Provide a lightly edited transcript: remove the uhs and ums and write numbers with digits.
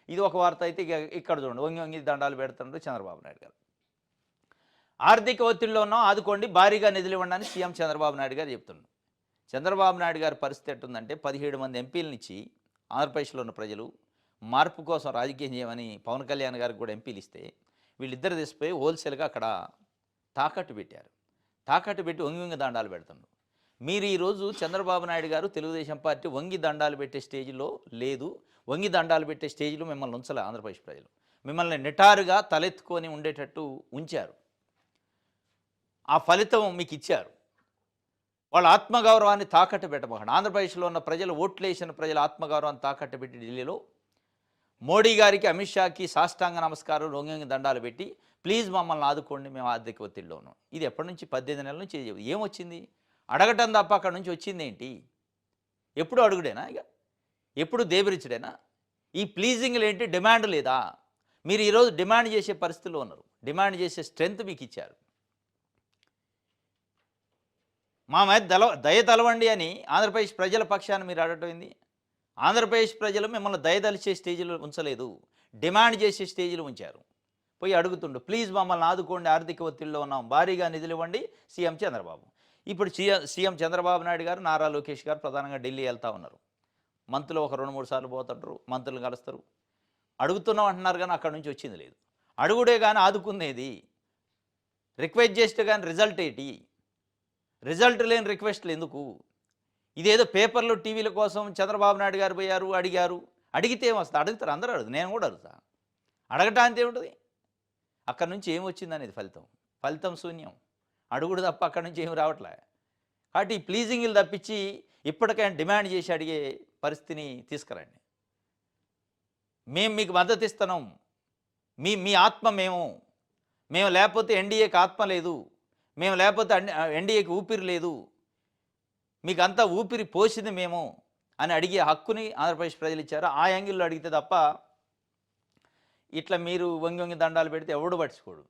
ఇది ఒక వార్త అయితే ఇక ఇక్కడ చూడండి వంగి వంగి దండాలు పెడుతున్నారు చంద్రబాబు నాయుడు గారు. ఆర్థిక ఒత్తిడిలో ఉన్నాం ఆదుకోండి భారీగా నిధులు ఇవ్వండి అని సీఎం చంద్రబాబు నాయుడు గారు చెప్తున్నారు. చంద్రబాబు నాయుడు గారి పరిస్థితి ఎట్టుందంటే 17 మంది ఎంపీలనిచ్చి ఆంధ్రప్రదేశ్లో ఉన్న ప్రజలు మార్పు కోసం రాజకీయం చేయమని పవన్ కళ్యాణ్ గారికి కూడా ఎంపీలు ఇస్తే వీళ్ళిద్దరు తీసిపోయి హోల్సేల్గా అక్కడ తాకట్టు పెట్టారు. తాకట్టు పెట్టి వంగి వంగి దండాలు పెడుతున్నారు. మీరు ఈరోజు చంద్రబాబు నాయుడు గారు తెలుగుదేశం పార్టీ వంగి దండాలు పెట్టే స్టేజ్లో లేదు, వంగి దండాలు పెట్టే స్టేజ్లో మిమ్మల్ని ఉంచలే. ఆంధ్రప్రదేశ్ ప్రజలు మిమ్మల్ని నిటారుగా తలెత్తుకొని ఉండేటట్టు ఉంచారు. ఆ ఫలితం మీకు ఇచ్చారు. వాళ్ళ ఆత్మగౌరవాన్ని తాకట్టు పెట్టబోకండి. ఆంధ్రప్రదేశ్లో ఉన్న ప్రజలు ఓట్లేసిన ప్రజల ఆత్మగౌరవాన్ని తాకట్టు పెట్టి ఢిల్లీలో మోడీ గారికి అమిత్ షాకి సాష్టాంగ నమస్కారం వంగి దండాలు పెట్టి ప్లీజ్ మమ్మల్ని ఆదుకోండి మేము ఆర్థిక ఒత్తిడిలో ఉన్నాం. ఇది ఎప్పటి నుంచి 18 నెలల నుంచి ఏమొచ్చింది? అడగటం తప్ప అక్కడ నుంచి వచ్చింది ఏంటి? ఎప్పుడు అడుగుడేనా? ఇక ఎప్పుడు దేబరిచుడేనా? ఈ ప్లీజింగ్లు ఏంటి? డిమాండ్ లేదా? మీరు ఈరోజు డిమాండ్ చేసే పరిస్థితుల్లో ఉన్నారు. డిమాండ్ చేసే స్ట్రెంగ్త్ మీకు ఇచ్చారు. మా మీద దయ తలవండి అని ఆంధ్రప్రదేశ్ ప్రజల పక్షాన్ని మీరు అడగటమైంది. ఆంధ్రప్రదేశ్ ప్రజలు మిమ్మల్ని దయదలిచే స్టేజ్లో ఉంచలేదు, డిమాండ్ చేసే స్టేజ్లో ఉంచారు. పోయి అడుగుతుండు ప్లీజ్ మమ్మల్ని ఆదుకోండి ఆర్థిక ఒత్తిడిలో ఉన్నాం భారీగా నిధులు ఇవ్వండి సీఎం చంద్రబాబు. ఇప్పుడు సీఎం చంద్రబాబు నాయుడు గారు నారా లోకేష్ గారు ప్రధానంగా ఢిల్లీ వెళ్తూ ఉన్నారు. మంత్లో ఒక 2-3 సార్లు పోతుంటారు, మంత్రులు కలుస్తారు. అడుగుతున్నాం అంటున్నారు కానీ అక్కడ నుంచి వచ్చింది లేదు. అడుగుడే కానీ ఆదుకునేది రిక్వెస్ట్ చేస్తే కానీ రిజల్ట్ ఏంటి? రిజల్ట్ లేని రిక్వెస్ట్లు ఎందుకు? ఇదేదో పేపర్లో టీవీల కోసం చంద్రబాబు నాయుడు గారు పోయారు అడిగారు, అడిగితే ఏమొస్తుంది? అడుగుతారు, అందరూ అడుగుతారు, నేను కూడా అడుగుతా. అడగటానికి ఏముంటుంది? అక్కడి నుంచి ఏమొచ్చింది అనేది ఫలితం శూన్యం. అడుగుడు తప్ప అక్కడి నుంచి ఏమి రావట్లే. కాబట్టి ఈ ప్లీజింగ్లు తప్పించి ఇప్పటికైనా డిమాండ్ చేసి అడిగే పరిస్థితిని తీసుకురండి. మేము మీకు మద్దతు ఇస్తున్నాం, మీ ఆత్మ మేము లేకపోతే ఎన్డీఏకి ఆత్మ లేదు, మేము లేకపోతే ఎన్డీఏకి ఊపిరి లేదు, మీకు అంతా ఊపిరి పోసింది మేము అని అడిగే హక్కుని ఆంధ్రప్రదేశ్ ప్రజలు ఇచ్చారు. ఆ యాంగిల్లో అడిగితే తప్ప ఇట్లా మీరు వంగి వంగి దండాలు పెడితే ఎవడు పట్టించుకోడు.